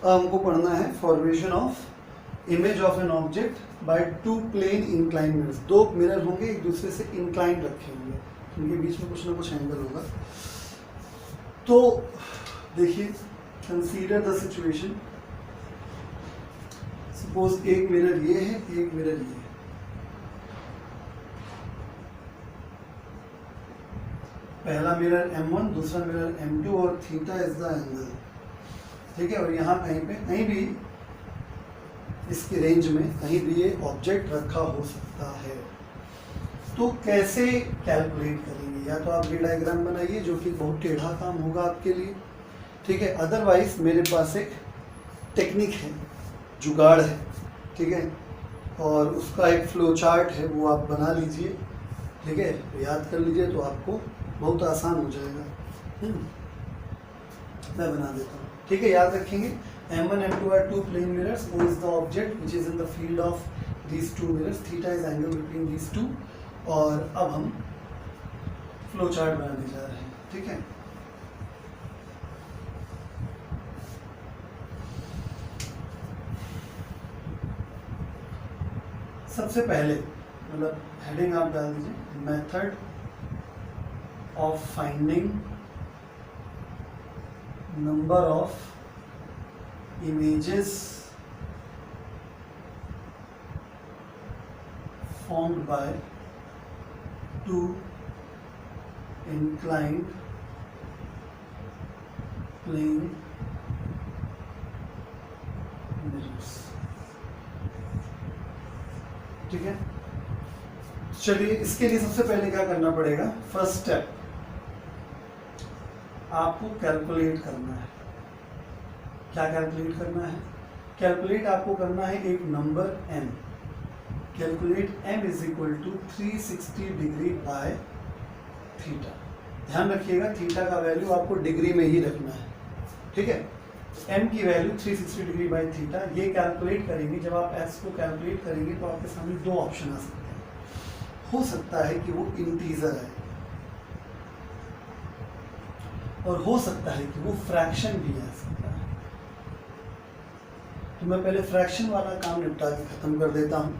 हमको पढ़ना है formation of image of an object by two plane incline mirrors. दो मिरर होंगे एक दूसरे से इंक्लाइन रखे होंगे, उनके बीच में कुछ ना कुछ एंगल होगा। तो देखिए, कंसीडर द सिचुएशन, सपोज एक मिरर ये है, एक मिरर ये है। पहला मिरर M1, दूसरा मिरर M2 और थीटा इज द एंगल, ठीक है। और यहाँ कहीं भी इसकी रेंज में कहीं भी ये ऑब्जेक्ट रखा हो सकता है। तो कैसे कैलकुलेट करेंगे? या तो आप ये डायग्राम बनाइए जो कि बहुत टेढ़ा काम होगा आपके लिए, ठीक है। अदरवाइज मेरे पास एक टेक्निक है, जुगाड़ है, ठीक है, और उसका एक फ्लो चार्ट है, वो आप बना लीजिए, ठीक है, याद कर लीजिए तो आपको बहुत आसान हो जाएगा। मैं बना देता हूँ, ठीक है। याद रखेंगे M1 M2 are two plane mirrors, O is the object which is in the field of these two mirrors, theta is angle between these two। और अब हम फ्लो चार्ट बनाने जा रहे हैं, ठीक है। सबसे पहले मतलब हेडिंग आप डाल दीजिए, method of finding number of images formed by two inclined plane mirrors, ठीक है। चलिए, इसके लिए सबसे पहले क्या करना पड़ेगा? फर्स्ट स्टेप, आपको कैलकुलेट करना है। क्या कैलकुलेट करना है? कैलकुलेट आपको करना है एक number m। Calculate m is equal to 360 degree by theta. ध्यान रखिएगा, थीटा का वैल्यू आपको डिग्री में ही रखना है, ठीक है। m की वैल्यू 360 डिग्री बाय थीटा, ये कैलकुलेट करेंगे। जब आप s को कैलकुलेट करेंगे तो आपके सामने दो ऑप्शन आ सकते हैं। हो सकता है कि वो इंटीजर है और हो सकता है कि वो फ्रैक्शन भी आ सकता है। तो मैं पहले फ्रैक्शन वाला काम निपटा के ख़त्म कर देता हूँ।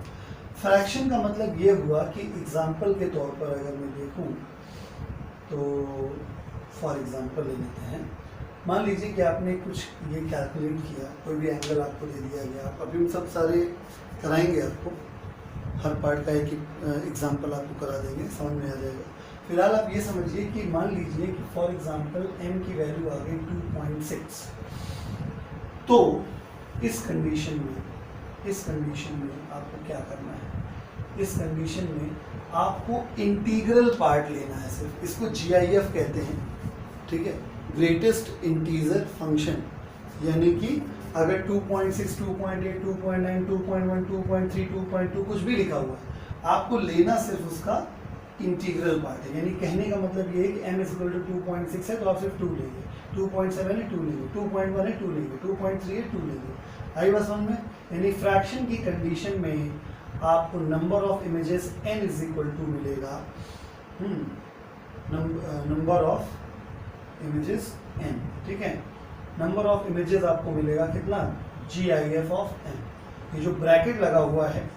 फ्रैक्शन का मतलब ये हुआ कि एग्जाम्पल के तौर पर अगर मैं देखूँ तो फॉर एग्जाम्पल ले लेते हैं। मान लीजिए कि आपने कुछ ये कैलकुलेट किया, कोई भी एंगल आपको दे दिया गया, आप अभी हम सब सारे कराएंगे, आपको हर पार्ट का एक एग्जाम्पल आपको करा देंगे, समझ में आ जाएगा। फिलहाल आप ये समझिए कि मान लीजिए कि फॉर एग्जाम्पल m की वैल्यू आ गई 2.6। तो इस कंडीशन में आपको क्या करना है? इस कंडीशन में आपको इंटीग्रल पार्ट लेना है सिर्फ। इसको GIF कहते हैं, ठीक है, ग्रेटेस्ट इंटीजर फंक्शन। यानी कि अगर 2.6, 2.8, 2.9, 2.1, 2.3, 2.2 कुछ भी लिखा हुआ है, आपको लेना सिर्फ उसका इंटीग्रल पार्ट है। यानी कहने का मतलब ये है कि m इक्वल टू 2.6 है तो आप सिर्फ 2 लेंगे, 2.7 है 2 लेंगे, 2.1 है 2 लेंगे, 2.3 है 2 लेंगे। आई बस समझ में? यानी फ्रैक्शन की कंडीशन में आपको number of images n is equal to मिलेगा नंबर ऑफ इमेजेस n, ठीक है। नंबर ऑफ इमेजेस आपको मिलेगा कितना? GIF of n। ये जो ब्रैकेट लगा हुआ है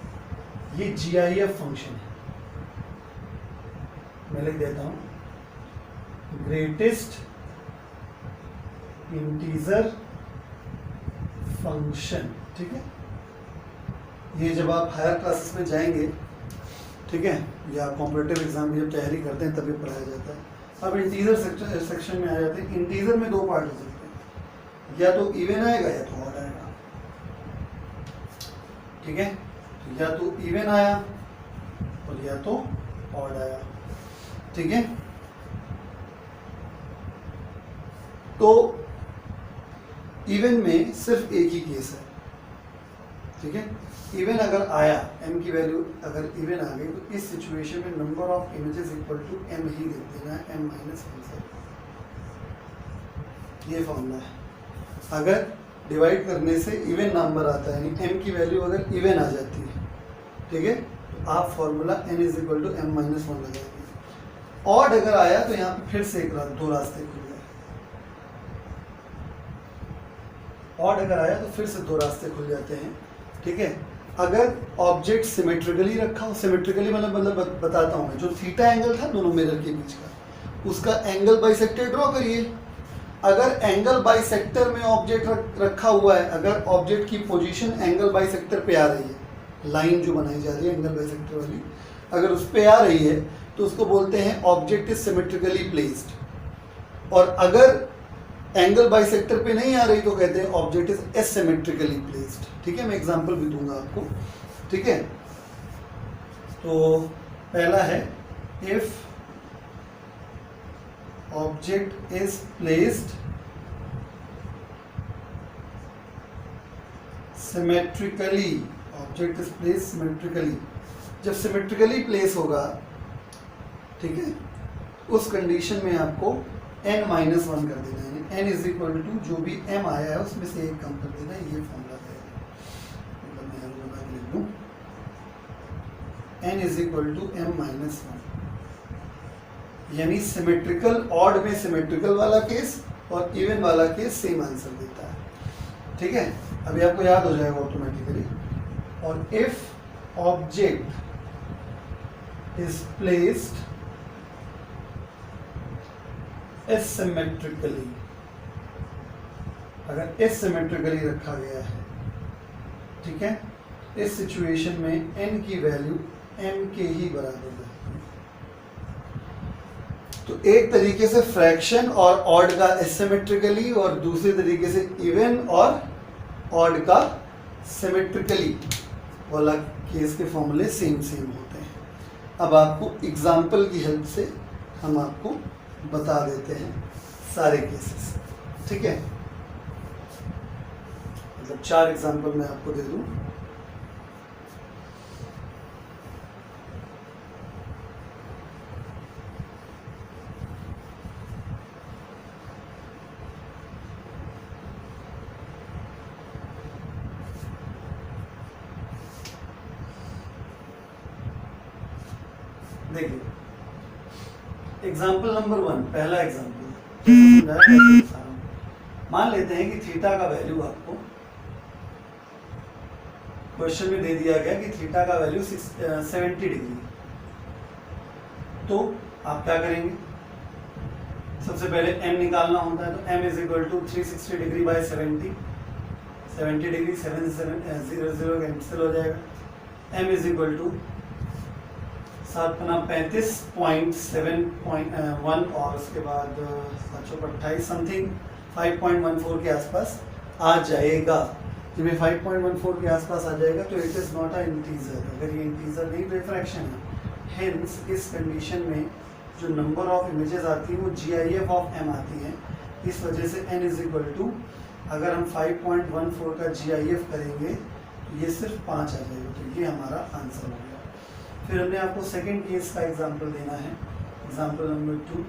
ये GIF फंक्शन है। मैं लिख देता हूँ, ग्रेटेस्ट इंटीजर फंक्शन, ठीक है। ये जब आप हायर क्लासेस में जाएंगे, ठीक है, या कॉम्पिटिटिव एग्जाम की जब तैयारी करते हैं तभी पढ़ाया जाता है। अब इंटीजर सेक्शन में आ जाते हैं। इंटीजर में दो पार्ट हो सकते हैं, या तो इवन आएगा या तो ऑड आएगा, ठीक है। या तो इवन आया और या तो ऑड आया, ठीक है। तो इवन में सिर्फ एक ही केस है, ठीक है। इवन अगर आया, m की वैल्यू अगर इवन आ गई तो इस सिचुएशन में number of images equal to m ही लिख देना है, m माइनस n। ये फॉर्मूला है। अगर डिवाइड करने से इवन नंबर आता है, यानी m की वैल्यू अगर इवन आ जाती है, ठीक है, तो आप formula n is equal to m minus 1 लगाएंगे। ऑड अगर आया तो यहाँ पे फिर से दो रास्ते खुल गए। ऑड अगर आया तो फिर से दो रास्ते खुल जाते हैं, ठीक है। अगर ऑब्जेक्ट सिमेट्रिकली रखा हो, सिमेट्रिकली मतलब बताता हूँ मैं, जो थीटा एंगल था दोनों मिरर के बीच का, उसका एंगल बाइसेक्टर ड्रॉ करिए। अगर एंगल बाइसेक्टर में ऑब्जेक्ट रखा हुआ है, अगर ऑब्जेक्ट की पोजीशन एंगल बाइसेक्टर पे आ रही है, लाइन जो बनाई जा रही है एंगल बाइसेक्टर वाली, अगर उस पे आ रही है तो उसको बोलते हैं ऑब्जेक्ट इज सिमेट्रिकली प्लेस्ड। और अगर एंगल बाइसेक्टर पे नहीं आ रही तो कहते हैं ऑब्जेक्ट इज एसिमेट्रिकली प्लेस्ड, ठीक है। मैं एग्जांपल भी दूंगा आपको, ठीक है। तो पहला है, if object is placed symmetrically, object is placed symmetrically, जब सिमेट्रिकली प्लेस होगा, ठीक है, उस कंडीशन में आपको n-1 कर देना है। n इज इक्वल टू जो भी m आया है उसमें से एक कम कर देना है, ये फॉर्मूला है, मतलब मैं यहाँ बना के लिख लूँ, n is equal to m-1, यानी सिमेट्रिकल, ऑड में सिमेट्रिकल वाला केस और इवन वाला केस सेम आंसर देता है, ठीक है। अभी आपको याद हो जाएगा ऑटोमेटिकली। और इफ ऑब्जेक्ट इज प्लेस्ड एसिमेट्रिकली, अगर एसिमेट्रिकली रखा गया है, ठीक है, इस सिचुएशन में n की वैल्यू m के ही बराबर है। तो एक तरीके से फ्रैक्शन और ऑड का एसिमेट्रिकली, और दूसरे तरीके से इवन और ऑड का सिमेट्रिकली वाला केस के फॉर्मूले सेम होते हैं। अब आपको एग्जाम्पल की हेल्प से हम आपको बता देते हैं सारे केसेस, ठीक है। मतलब 4 एग्जाम्पल मैं आपको दे दूं। देखिए, एग्जाम्पल नंबर 1, पहला एग्जाम्पल, मान लेते हैं कि थीटा का वैल्यू आपको क्वेश्चन में दे दिया गया कि थीटा का वैल्यू 70 डिग्री। तो आप क्या करेंगे, सबसे पहले m निकालना होता है, तो m is equal to 360 degree by 70 degree, 7 0 0 cancel हो जाएगा। m इज इक्वल टू 35.7.1 और उसके बाद 28 समथिंग 5.14 के आसपास आ जाएगा। जब ये 5.14 के आसपास आ जाएगा तो it is not a integer. अगर ये इंटीजर नहीं तो फ्रैक्शन है। हेंस इस कंडीशन में जो नंबर ऑफ इमेजेस आती हैं वो GIF ऑफ m आती हैं। इस वजह से n इज इक्वल टू, अगर हम 5.14 का GIF करेंगे तो ये सिर्फ 5 आ जाएगा। तो ये हमारा आंसर हो गया। फिर हमने आपको सेकंड केस का एग्जांपल देना है, एग्जांपल नंबर 2।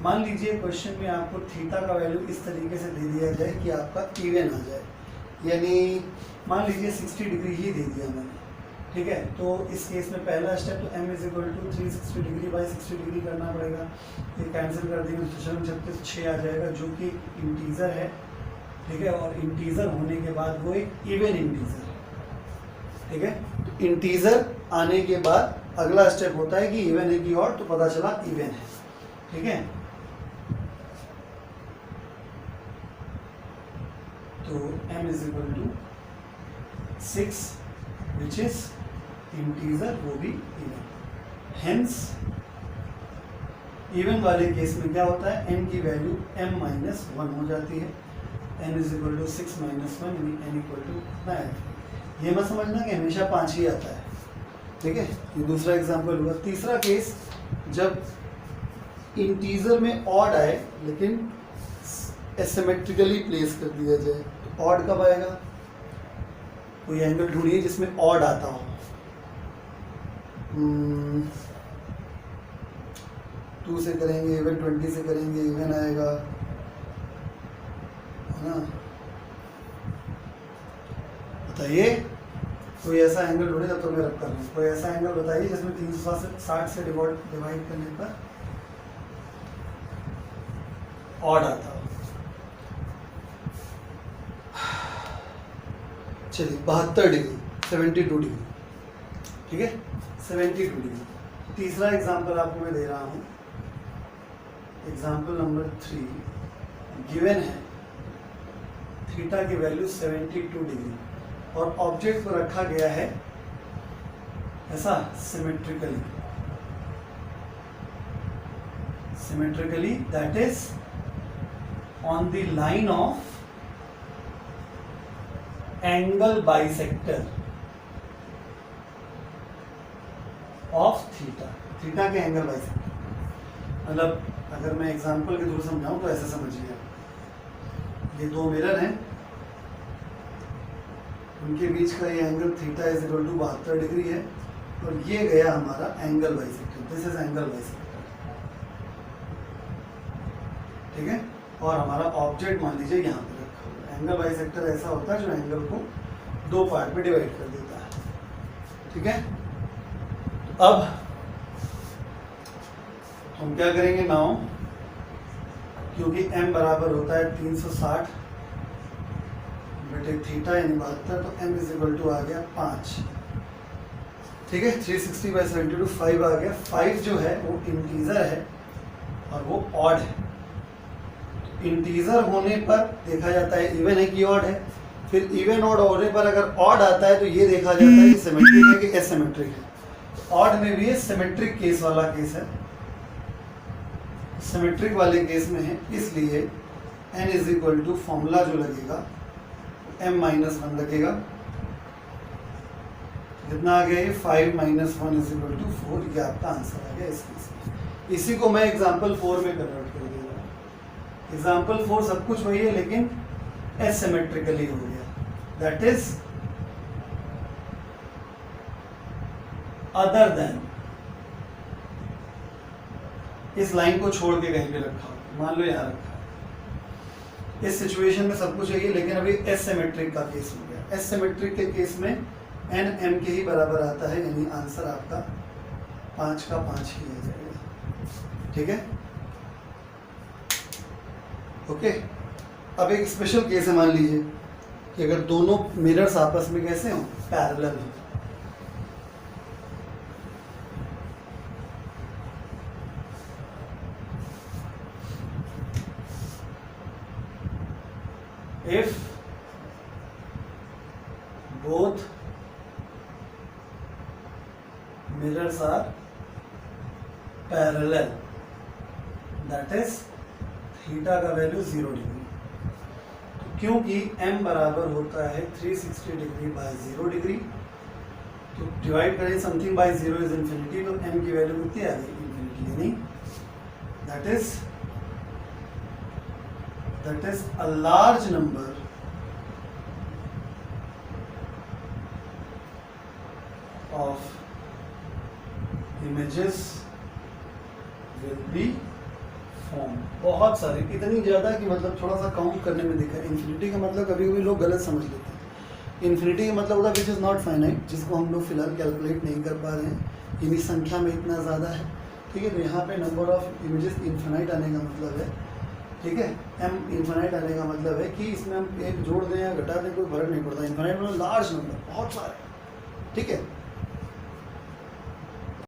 मान लीजिए क्वेश्चन में आपको थीटा का वैल्यू इस तरीके से दे दिया जाए कि आपका इवन आ जाए, यानी मान लीजिए 60 डिग्री ही दे दिया मैंने, ठीक है। तो इस केस में पहला स्टेप तो m is equal to 360 degree by 60 degree करना पड़ेगा। ये कैंसिल कर देंगे तो 6 आ जाएगा जो कि इंटीजर है, ठीक है। और इंटीजर होने के बाद वो एक इवन इंटीजर है, ठीक है। तो इंटीजर आने के बाद अगला स्टेप होता है कि इवन है कि और, तो पता चला इवन है, ठीक है। तो m is equal to 6 which is integer, वो भी इवन। हेंस इवन वाले केस में क्या होता है, n की वैल्यू m-1 हो जाती है। n इज इक्वल टू 6 - 1 यानी n इक्वल टू 9। ये मत समझना कि हमेशा 5 ही आता है, ठीक है। ये दूसरा एग्जांपल हुआ। तीसरा केस, जब इंटीजर में ऑड आए लेकिन एसिमेट्रिकली प्लेस कर दिया जाए, तो ऑड कब आएगा, कोई एंगल ढूंढिए जिसमें ऑड आता हो। 2 से करेंगे इवन, 20 से करेंगे इवन आएगा, है ना। बताइए कोई ऐसा एंगल ढूंढे, जब तो मैं रख कर रहा हूँ, कोई ऐसा एंगल बताइए जिसमें 360 से डिवाइड करने पर ऑड आता हो। चलिए 72 डिग्री, 72 डिग्री, ठीक है, 72 डिग्री। तीसरा एग्जांपल आपको मैं दे रहा हूँ, एग्जांपल नंबर 3। गिवन है थीटा की वैल्यू 72 डिग्री और ऑब्जेक्ट को रखा गया है ऐसा symmetrically, that is on the line of angle bisector of theta, theta के एंगल बाइसेक्टर। मतलब अगर मैं एग्जांपल के थ्रू समझाऊं तो ऐसे समझिए, ये दो मिरर हैं, उनके बीच का ये angle theta is equal to 72 degree है और ये गया हमारा angle bisector, this is angle bisector, ठीक है। और हमारा ऑब्जेक्ट मान लीजिए यहाँ पे रखा हुआ। एंगल बाइसेक्टर ऐसा होता है जो एंगल को दो पार्ट में डिवाइड कर देता है, ठीक है। अब हम क्या करेंगे नाउ, क्योंकि m बराबर होता है 360 बटे थीटा यानी 72, तो m इज इक्वल टू आ गया 5, ठीक है। 360/72 5 आ गया। 5 जो है वो इंटीजर है और वो ऑड है। इंटीजर होने पर देखा जाता है इवन है कि ऑड है, फिर इवन ऑड होने पर अगर ऑड आता है तो ये देखा जाता है कि सिमेट्रिक है कि एसिमेट्रिक है। ऑड में भी ये सिमेट्रिक केस वाला केस है, सिमेट्रिक वाले केस में है, इसलिए n is equal to formula जो लगेगा m-1 लगेगा। कितना आ गया ये 5 - 1 इज इक्वल टू 4, ये आपका आंसर आ गया इस केस में। इसी को मैं एग्जांपल 4 में कन्वर्ट कर दूंगा। एग्जांपल 4 सब कुछ वही है लेकिन एसिमेट्रिकली हो गया, दैट इज अदर देन, इस लाइन को छोड़ के कहीं पे रखा हो, मान लो यहाँ रखा है। इस सिचुएशन में सब कुछ यही है लेकिन अभी एसिमेट्रिक का केस हो गया। एसिमेट्रिक के केस में n m के ही बराबर आता है, यानी आंसर आपका 5 का 5 ही आ जाएगा, ठीक है, ओके। अब एक स्पेशल केस है, मान लीजिए कि अगर दोनों मिरर्स आपस में कैसे हो, पैरेलल हो। If both mirrors are parallel, that is theta का वैल्यू 0 डिग्री। तो क्योंकि m बराबर होता है 360 डिग्री बाय 0 डिग्री, तो डिवाइड करें समथिंग बाय 0 इज इन्फिनिटी, तो m की वैल्यू कितनी आ गई, इन्फिनिटी, यानी that is a large number of images will be formed। बहुत सारे, इतनी ज़्यादा कि मतलब थोड़ा सा काउंट करने में दिक्कत। इन्फिनिटी का मतलब कभी कभी लोग गलत समझ लेते हैं। इन्फिनिटी का मतलब होता है विच इज़ नॉट फाइनाइट, जिसको हम लोग फिलहाल कैलकुलेट नहीं कर पा रहे हैं, यानी संख्या में इतना ज़्यादा है, ठीक है। तो यहाँ पे नंबर ऑफ इमेजेस इन्फिनाइट आने का मतलब है, ठीक है, m इन्फिनाइट आने का मतलब है कि इसमें हम एक जोड़ दें या घटा दें कोई फर्क नहीं पड़ता। इन्फिनाइट मतलब लार्ज नंबर, बहुत सारे, ठीक है।